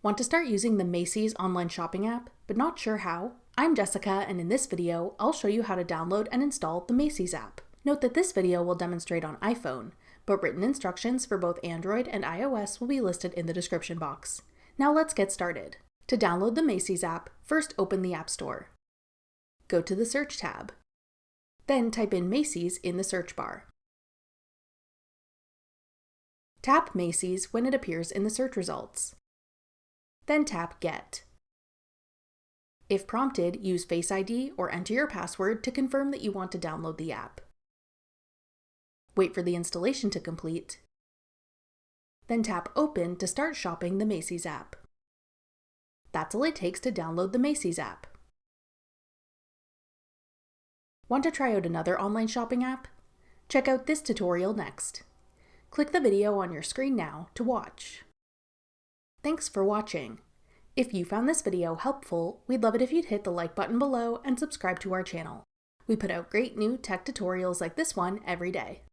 Want to start using the Macy's online shopping app, but not sure how? I'm Jessica, and in this video, I'll show you how to download and install the Macy's app. Note that this video will demonstrate on iPhone, but written instructions for both Android and iOS will be listed in the description box. Now let's get started. To download the Macy's app, first open the App Store. Go to the Search tab. Then type in Macy's in the search bar. Tap Macy's when it appears in the search results. Then tap Get. If prompted, use Face ID or enter your password to confirm that you want to download the app. Wait for the installation to complete. Then tap Open to start shopping the Macy's app. That's all it takes to download the Macy's app. Want to try out another online shopping app? Check out this tutorial next. Click the video on your screen now to watch. Thanks for watching. If you found this video helpful, we'd love it if you'd hit the like button below and subscribe to our channel. We put out great new tech tutorials like this one every day.